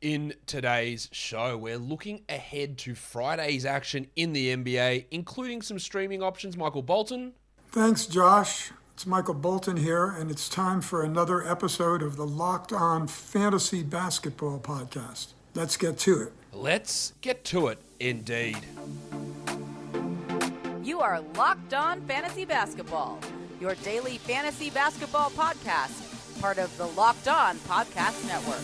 In today's show, we're looking ahead to Friday's action in the NBA, including some streaming options. Michael Bolton. Thanks, Josh. It's Michael Bolton here, and it's time for another episode of the Locked On Fantasy Basketball Podcast. Let's get to it. Let's get to it, indeed. You are Locked On Fantasy Basketball, your daily fantasy basketball podcast, part of the Locked On Podcast Network.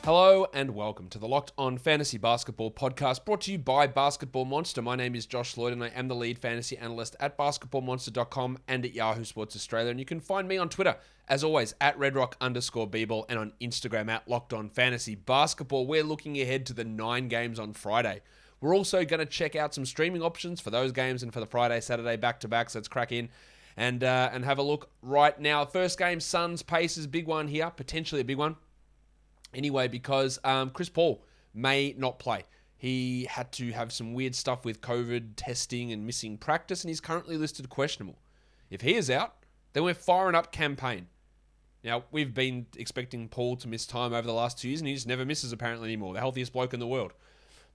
Hello and welcome to the Locked On Fantasy Basketball Podcast, brought to you by Basketball Monster. My name is Josh Lloyd and I am the lead fantasy analyst at basketballmonster.com and at Yahoo Sports Australia. And you can find me on Twitter, as always, at redrock_bball and on Instagram at Locked On Fantasy Basketball. We're looking ahead to the 9 games on Friday. We're also going to check out some streaming options for those games and for the Friday, Saturday back-to-back, so let's crack in and have a look right now. First game, Suns, Pacers, big one here, potentially a big one. Anyway, because Chris Paul may not play. He had to have some weird stuff with COVID testing and missing practice, and he's currently listed questionable. If he is out, then we're firing up campaign. Now, we've been expecting Paul to miss time over the last 2 years, and he just never misses apparently anymore. The healthiest bloke in the world.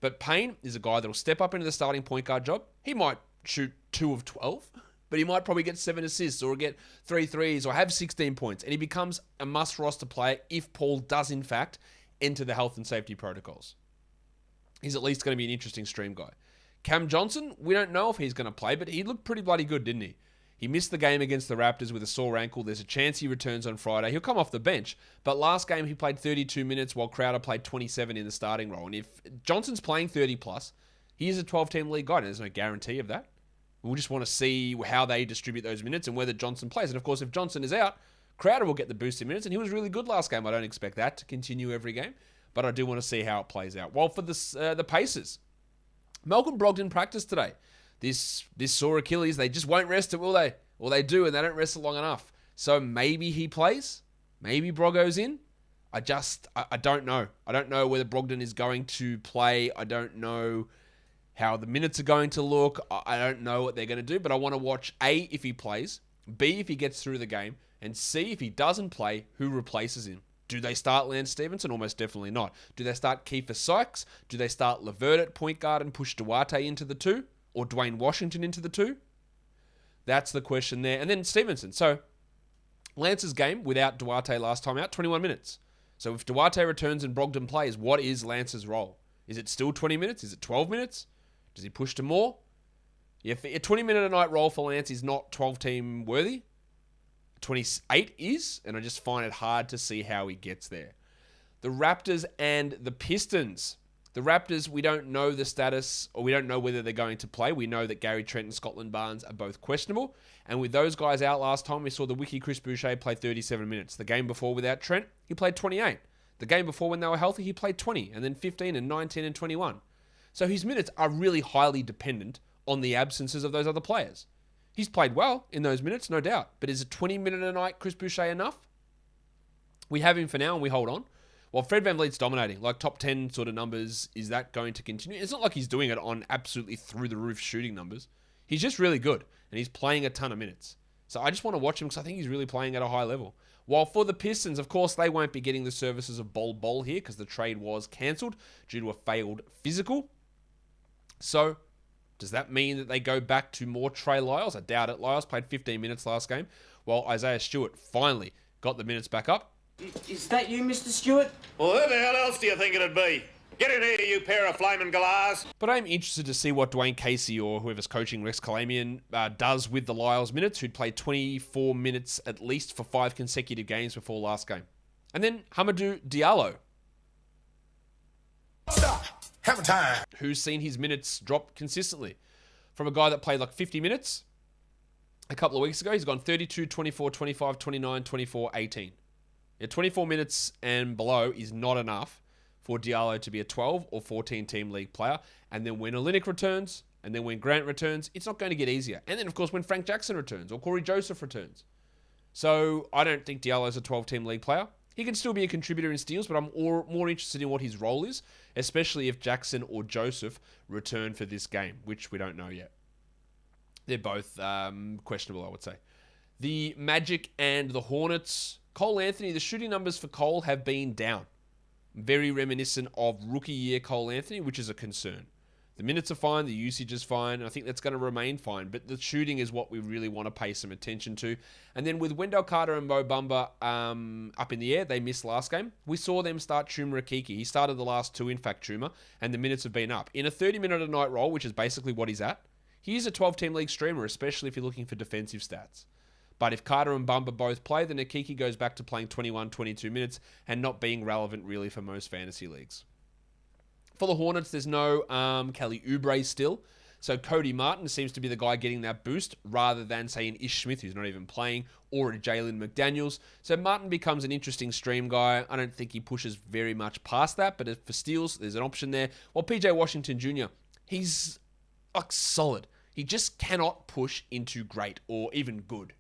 But Payton is a guy that will step up into the starting point guard job. He might shoot 2 of 12, but he might probably get 7 assists or get 3 threes or have 16 points. And he becomes a must-roster player if Paul does, in fact, enter the health and safety protocols. He's at least going to be an interesting stream guy. Cam Johnson, we don't know if he's going to play, but he looked pretty bloody good, didn't he? He missed the game against the Raptors with a sore ankle. There's a chance he returns on Friday. He'll come off the bench. But last game, he played 32 minutes while Crowder played 27 in the starting role. And if Johnson's playing 30+, he is a 12-team league guy. There's no guarantee of that. We'll just want to see how they distribute those minutes and whether Johnson plays. And of course, if Johnson is out, Crowder will get the boost in minutes. And he was really good last game. I don't expect that to continue every game. But I do want to see how it plays out. Well, for the Pacers, Malcolm Brogdon practiced today. This sore Achilles, they just won't rest it, will they? Well, they do, and they don't rest it long enough. So maybe he plays. Maybe Brogo's in. I don't know. I don't know whether Brogdon is going to play. I don't know how the minutes are going to look. I don't know what they're going to do, but I want to watch A, if he plays, B, if he gets through the game, and C, if he doesn't play, who replaces him. Do they start Lance Stevenson? Almost definitely not. Do they start Kiefer Sykes? Do they start LeVert at point guard and push Duarte into the 2? Or Dwayne Washington into the 2? That's the question there. And then Stevenson. So Lance's game without Duarte last time out, 21 minutes. So if Duarte returns and Brogdon plays, what is Lance's role? Is it still 20 minutes? Is it 12 minutes? Does he push to more? If a 20-minute-a-night role for Lance is not 12-team worthy, 28 is, and I just find it hard to see how he gets there. The Raptors and the Pistons. The Raptors, we don't know the status, or we don't know whether they're going to play. We know that Gary Trent and Scotland Barnes are both questionable. And with those guys out last time, we saw the Wiki Chris Boucher play 37 minutes. The game before without Trent, he played 28. The game before when they were healthy, he played 20, and then 15 and 19 and 21. So his minutes are really highly dependent on the absences of those other players. He's played well in those minutes, no doubt. But is a 20-minute-a-night Chris Boucher enough? We have him for now, and we hold on. Well, Fred VanVleet's dominating, like top 10 sort of numbers. Is that going to continue? It's not like he's doing it on absolutely through-the-roof shooting numbers. He's just really good, and he's playing a ton of minutes. So I just want to watch him because I think he's really playing at a high level. While for the Pistons, of course, they won't be getting the services of Bol here because the trade was cancelled due to a failed physical. So does that mean that they go back to more Trey Lyles? I doubt it. Lyles played 15 minutes last game, while Isaiah Stewart finally got the minutes back up. Is that you, Mr. Stewart? Well, who the hell else do you think it'd be? Get in here, you pair of flaming galahs. But I'm interested to see what Dwayne Casey or whoever's coaching Rex Kalamian does with the Lyles minutes, who'd played 24 minutes at least for 5 consecutive games before last game. And then Hamidou Diallo. Stop. Have a time. Who's seen his minutes drop consistently. From a guy that played like 50 minutes a couple of weeks ago, he's gone 32, 24, 25, 29, 24, 18. Yeah, 24 minutes and below is not enough for Diallo to be a 12 or 14 team league player. And then when Olynyk returns, and then when Grant returns, it's not going to get easier. And then, of course, when Frank Jackson returns or Corey Joseph returns. So I don't think Diallo's a 12 team league player. He can still be a contributor in steals, but I'm more interested in what his role is, especially if Jackson or Joseph return for this game, which we don't know yet. They're both questionable, I would say. The Magic and the Hornets. Cole Anthony, the shooting numbers for Cole have been down. Very reminiscent of rookie year Cole Anthony, which is a concern. The minutes are fine, the usage is fine, and I think that's going to remain fine, but the shooting is what we really want to pay some attention to. And then with Wendell Carter and Mo Bamba up in the air, they missed last game. We saw them start Chuma Rakiki. He started the last two, in fact, Chuma, and the minutes have been up. In a 30-minute-a-night role, which is basically what he's at, he is a 12-team league streamer, especially if you're looking for defensive stats. But if Carter and Bamba both play, then Akiki goes back to playing 21, 22 minutes and not being relevant really for most fantasy leagues. For the Hornets, there's no Kelly Oubre still. So Cody Martin seems to be the guy getting that boost rather than, say, an Ish Smith, who's not even playing, or a Jalen McDaniels. So Martin becomes an interesting stream guy. I don't think he pushes very much past that, but for steals, there's an option there. While PJ Washington Jr., he's solid. He just cannot push into great or even good.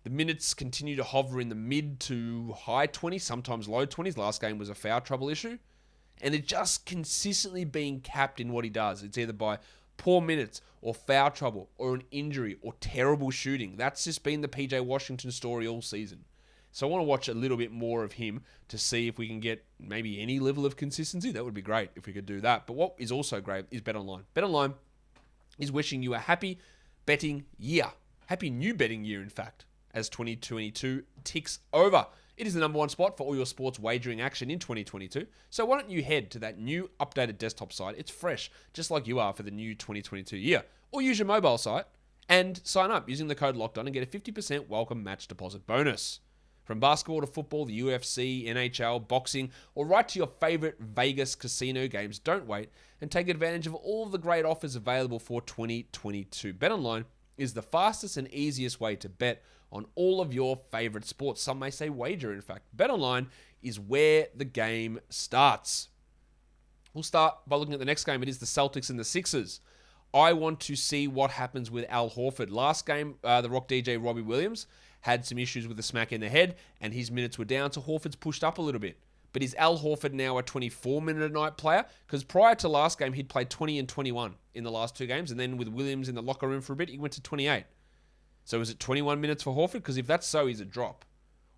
The minutes continue to hover in the mid to high 20s, sometimes low 20s. Last game was a foul trouble issue. And they're just consistently being capped in what he does. It's either by poor minutes or foul trouble or an injury or terrible shooting. That's just been the PJ Washington story all season. So I want to watch a little bit more of him to see if we can get maybe any level of consistency. That would be great if we could do that. But what is also great is BetOnline. BetOnline is wishing you a happy betting year. Happy new betting year, in fact, as 2022 ticks over. It is the number one spot for all your sports wagering action in 2022. So why don't you head to that new updated desktop site? It's fresh, just like you are for the new 2022 year. Or use your mobile site and sign up using the code LOCKEDON and get a 50% welcome match deposit bonus. From basketball to football, the UFC, NHL, boxing, or right to your favorite Vegas casino games, don't wait and take advantage of all of the great offers available for 2022. BetOnline is the fastest and easiest way to bet on all of your favorite sports. Some may say wager, in fact. BetOnline is where the game starts. We'll start by looking at the next game. It is the Celtics and the Sixers. I want to see what happens with Al Horford. Last game, the Rock DJ Robbie Williams had some issues with a smack in the head, and his minutes were down, so Horford's pushed up a little bit. But is Al Horford now a 24-minute-a-night player? Because prior to last game, he'd played 20 and 21 in the last two games, and then with Williams in the locker room for a bit, he went to 28. So is it 21 minutes for Horford? Because if that's so, he's a drop.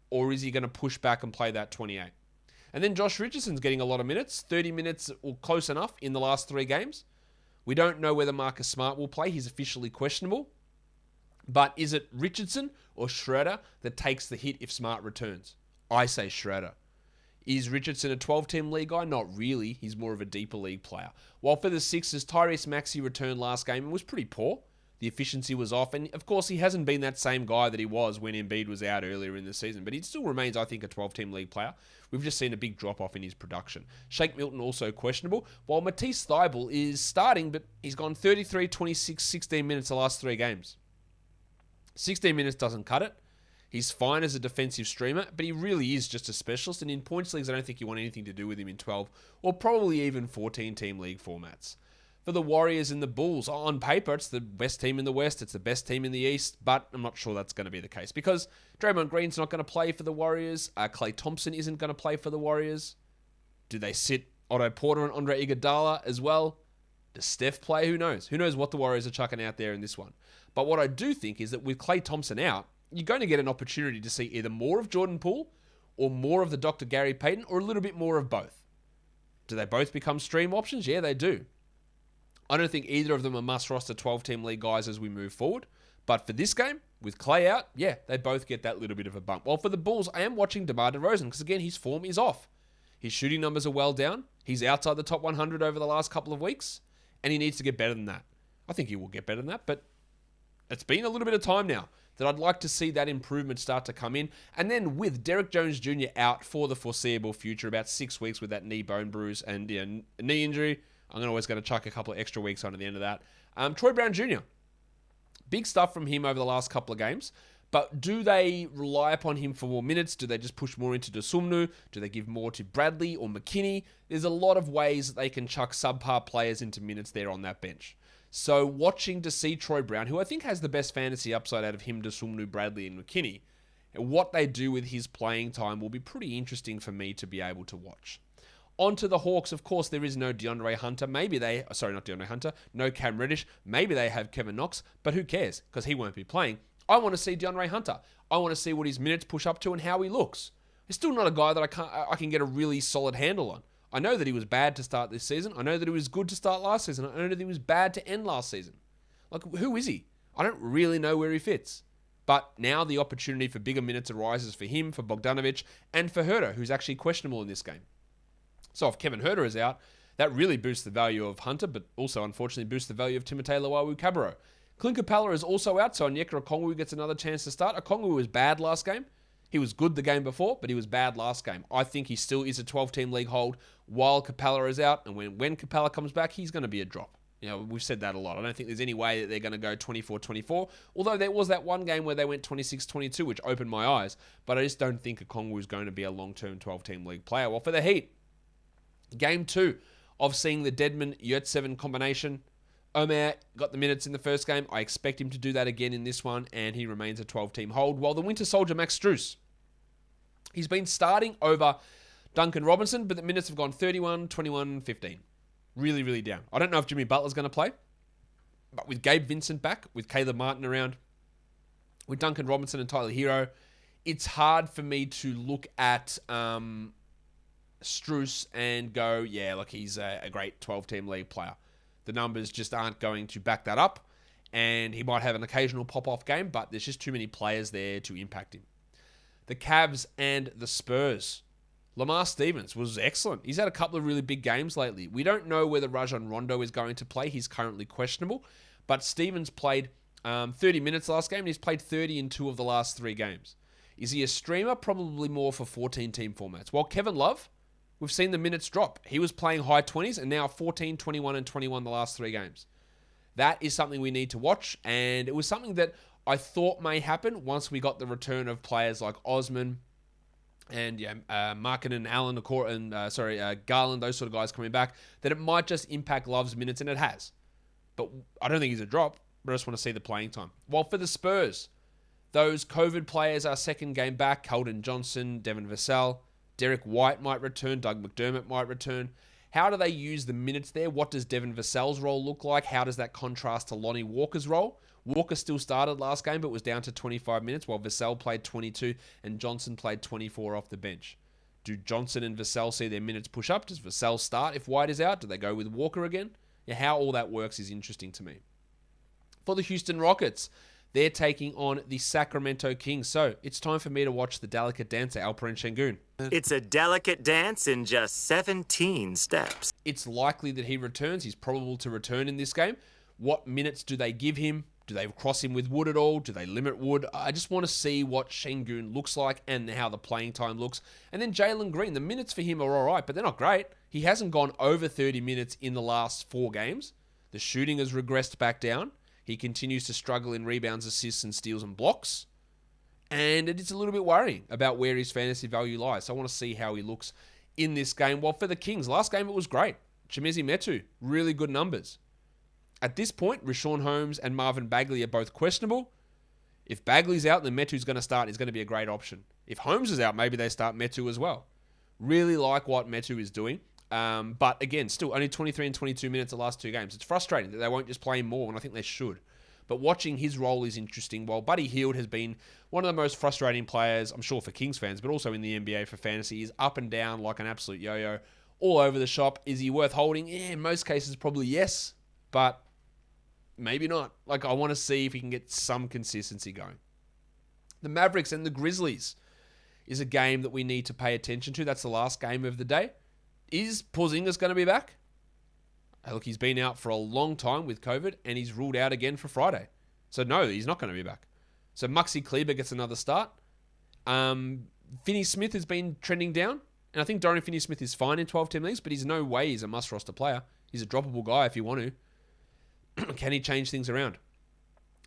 Or is he going to push back and play that 28? And then Josh Richardson's getting a lot of minutes, 30 minutes or close enough in the last three games. We don't know whether Marcus Smart will play. He's officially questionable. But is it Richardson or Schroeder that takes the hit if Smart returns? I say Schroeder. Is Richardson a 12-team league guy? Not really. He's more of a deeper league player. While for the Sixers, Tyrese Maxey returned last game and was pretty poor. The efficiency was off, and of course he hasn't been that same guy that he was when Embiid was out earlier in the season, but he still remains, I think, a 12-team league player. We've just seen a big drop-off in his production. Shake Milton also questionable, while Matisse Thybulle is starting, but he's gone 33, 26, 16 minutes the last three games. 16 minutes doesn't cut it. He's fine as a defensive streamer, but he really is just a specialist, and in points leagues, I don't think you want anything to do with him in 12, or probably even 14-team league formats. For the Warriors and the Bulls, on paper, it's the best team in the West, it's the best team in the East, but I'm not sure that's going to be the case because Draymond Green's not going to play for the Warriors, Klay Thompson isn't going to play for the Warriors. Do they sit Otto Porter and Andre Iguodala as well? Does Steph play? Who knows? Who knows what the Warriors are chucking out there in this one? But what I do think is that with Klay Thompson out, you're going to get an opportunity to see either more of Jordan Poole or more of the Dr. Gary Payton or a little bit more of both. Do they both become stream options? Yeah, they do. I don't think either of them are must-roster 12-team league guys as we move forward. But for this game, with Klay out, yeah, they both get that little bit of a bump. While for the Bulls, I am watching DeMar DeRozan because, again, his form is off. His shooting numbers are well down. He's outside the top 100 over the last couple of weeks, and he needs to get better than that. I think he will get better than that, but it's been a little bit of time now that I'd like to see that improvement start to come in. And then with Derek Jones Jr. out for the foreseeable future, about 6 weeks with that knee bone bruise and knee injury, I'm always going to chuck a couple of extra weeks on at the end of that. Troy Brown Jr. Big stuff from him over the last couple of games. But do they rely upon him for more minutes? Do they just push more into Dosunmu? Do they give more to Bradley or McKinney? There's a lot of ways that they can chuck subpar players into minutes there on that bench. So watching to see Troy Brown, who I think has the best fantasy upside out of him, Dosunmu, Bradley, and McKinney, and what they do with his playing time will be pretty interesting for me to be able to watch. On to the Hawks, of course, there is no DeAndre Hunter. No Cam Reddish. Maybe they have Kevin Knox, but who cares? Because he won't be playing. I want to see DeAndre Hunter. I want to see what his minutes push up to and how he looks. He's still not a guy that I can get a really solid handle on. I know that he was bad to start this season. I know that he was good to start last season. I know that he was bad to end last season. Like, who is he? I don't really know where he fits. But now the opportunity for bigger minutes arises for him, for Bogdanovic, and for Huerter, who's actually questionable in this game. So if Kevin Huerter is out, that really boosts the value of Hunter, but also, unfortunately, boosts the value of Timothé Luwawu-Cabarrot. Clint Capella is also out, so Onyeka Okongwu gets another chance to start. Okongwu was bad last game. He was good the game before, but he was bad last game. I think he still is a 12-team league hold while Capella is out, and when Capella comes back, he's going to be a drop. You know, we've said that a lot. I don't think there's any way that they're going to go 24-24, although there was that one game where they went 26-22, which opened my eyes, but I just don't think Okongwu is going to be a long-term 12-team league player. Well, for the Heat, Game 2 of seeing the Dedmon-Yurtseven combination. Omer got the minutes in the first game. I expect him to do that again in this one, and he remains a 12-team hold. While the Winter Soldier, Max Strus, he's been starting over Duncan Robinson, but the minutes have gone 31, 21, 15. Really, really down. I don't know if Jimmy Butler's going to play, but with Gabe Vincent back, with Caleb Martin around, with Duncan Robinson and Tyler Hero, it's hard for me to look at Strus and go, yeah, look, he's a great 12-team league player. The numbers just aren't going to back that up, and he might have an occasional pop-off game, but there's just too many players there to impact him. The Cavs and the Spurs. Lamar Stevens was excellent. He's had a couple of really big games lately. We don't know whether Rajon Rondo is going to play. He's currently questionable, but Stevens played 30 minutes last game, and he's played 30 in 2 of the last 3 games. Is he a streamer? Probably more for 14-team formats. While Kevin Love, we've seen the minutes drop. He was playing high 20s and now 14, 21, and 21 the last 3 games. That is something we need to watch, and it was something that I thought may happen once we got the return of players like Osman and Markkanen, Allen, and Garland, those sort of guys coming back, that it might just impact Love's minutes, and it has. But I don't think he's a drop, but I just want to see the playing time. While for the Spurs, those COVID players are second game back. Keldon Johnson, Devin Vassell, Derek White might return, Doug McDermott might return. How do they use the minutes there? What does Devin Vassell's role look like? How does that contrast to Lonnie Walker's role? Walker still started last game, but was down to 25 minutes, while Vassell played 22 and Johnson played 24 off the bench. Do Johnson and Vassell see their minutes push up? Does Vassell start if White is out? Do they go with Walker again? Yeah, how all that works is interesting to me. For the Houston Rockets, they're taking on the Sacramento Kings. So it's time for me to watch the delicate dancer, Alperen Şengün. It's a delicate dance in just 17 steps. It's likely that he returns. He's probable to return in this game. What minutes do they give him? Do they cross him with Wood at all? Do they limit Wood? I just want to see what Şengün looks like and how the playing time looks. And then Jalen Green, the minutes for him are all right, but they're not great. He hasn't gone over 30 minutes in the last 4 games. The shooting has regressed back down. He continues to struggle in rebounds, assists, and steals and blocks. And it's a little bit worrying about where his fantasy value lies. So I want to see how he looks in this game. Well, for the Kings, last game it was great. Chimezie Metu, really good numbers. At this point, Richaun Holmes and Marvin Bagley are both questionable. If Bagley's out, then Metu's going to start. He's going to be a great option. If Holmes is out, maybe they start Metu as well. Really like what Metu is doing. But again, still only 23 and 22 minutes the last 2 games. It's frustrating that they won't just play him more, and I think they should. But watching his role is interesting. While Buddy Hield has been one of the most frustrating players, I'm sure for Kings fans, but also in the NBA for fantasy, is up and down like an absolute yo-yo, all over the shop. Is he worth holding? Yeah, in most cases, probably yes, but maybe not. Like, I want to see if he can get some consistency going. The Mavericks and the Grizzlies is a game that we need to pay attention to. That's the last game of the day. Is Porzingis going to be back? Look, he's been out for a long time with COVID, and he's ruled out again for Friday. So no, he's not going to be back. So Maxi Kleber gets another start. Finney-Smith has been trending down, and I think Dorian Finney-Smith is fine in 12-team leagues, but he's no way he's a must-roster player. He's a droppable guy if you want to. Can he change things around?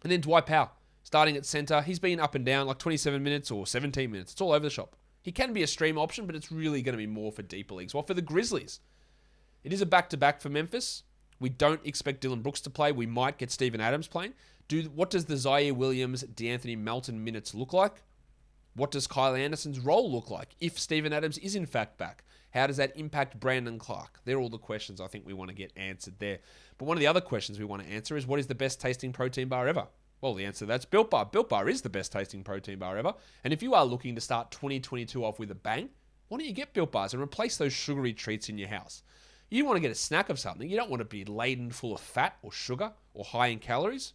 And then Dwight Powell, starting at center. He's been up and down like 27 minutes or 17 minutes. It's all over the shop. He can be a stream option, but it's really going to be more for deeper leagues. Well, for the Grizzlies, it is a back-to-back for Memphis. We don't expect Dylan Brooks to play. We might get Steven Adams playing. What does the Zaire Williams, DeAnthony Melton minutes look like? What does Kyle Anderson's role look like if Steven Adams is in fact back? How does that impact Brandon Clark? They're all the questions I think we want to get answered there. But one of the other questions we want to answer is, what is the best tasting protein bar ever? Well, the answer to that's Built Bar. Built Bar is the best tasting protein bar ever. And if you are looking to start 2022 off with a bang, why don't you get Built Bars and replace those sugary treats in your house? You want to get a snack of something. You don't want to be laden full of fat or sugar or high in calories.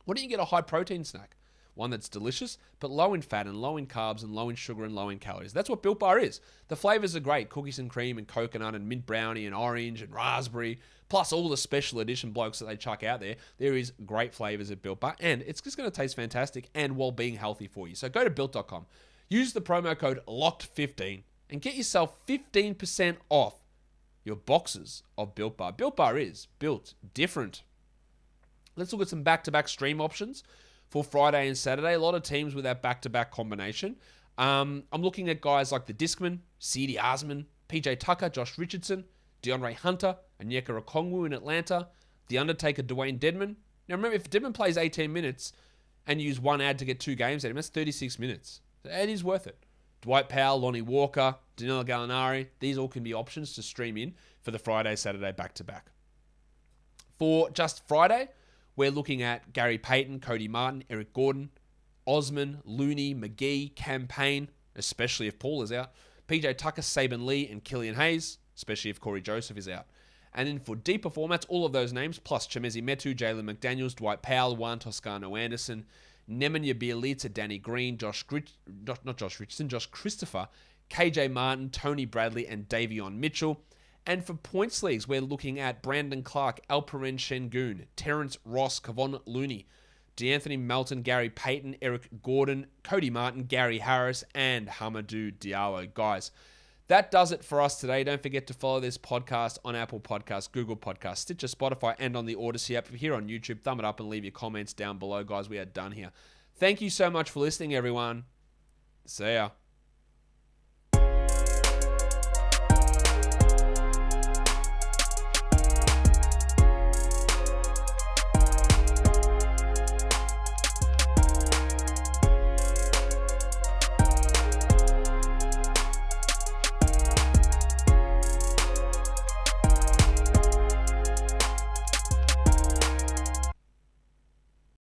Why don't you get a high protein snack? One that's delicious, but low in fat and low in carbs and low in sugar and low in calories. That's what Built Bar is. The flavors are great. Cookies and cream and coconut and mint brownie and orange and raspberry, plus all the special edition blokes that they chuck out there. There is great flavors at Built Bar, and it's just going to taste fantastic and while being healthy for you. So go to Built.com, use the promo code LOCKED15 and get yourself 15% off your boxes of Built Bar. Built Bar is built different. Let's look at some back-to-back stream options for Friday and Saturday. A lot of teams with that back-to-back combination. I'm looking at guys like the Discman, Ceedi Osman, PJ Tucker, Josh Richardson, DeAndre Hunter, Onyeka Okongwu in Atlanta, The Undertaker, Dwayne Dedman. Now remember, if Dedman plays 18 minutes and you use one ad to get 2 games at him, that's 36 minutes. So it is worth it. Dwight Powell, Lonnie Walker, Danilo Gallinari, these all can be options to stream in for the Friday, Saturday back-to-back. For just Friday, we're looking at Gary Payton, Cody Martin, Eric Gordon, Osman, Looney, McGee, Campaign, especially if Paul is out, PJ Tucker, Saban Lee, and Killian Hayes, especially if Corey Joseph is out. And then for deeper formats, all of those names, plus Chemezi Metu, Jalen McDaniels, Dwight Powell, Juan Toscano Anderson, Nemanja Bjelica, Danny Green, Josh Christopher, KJ Martin, Tony Bradley, and Davion Mitchell. And for points leagues, we're looking at Brandon Clark, Alperen Şengün, Terrence Ross, Kevon Looney, DeAnthony Melton, Gary Payton, Eric Gordon, Cody Martin, Gary Harris, and Hamidou Diallo. Guys, that does it for us today. Don't forget to follow this podcast on Apple Podcasts, Google Podcasts, Stitcher, Spotify, and on the Odyssey app. If you're here on YouTube, thumb it up and leave your comments down below, guys. We are done here. Thank you so much for listening, everyone. See ya.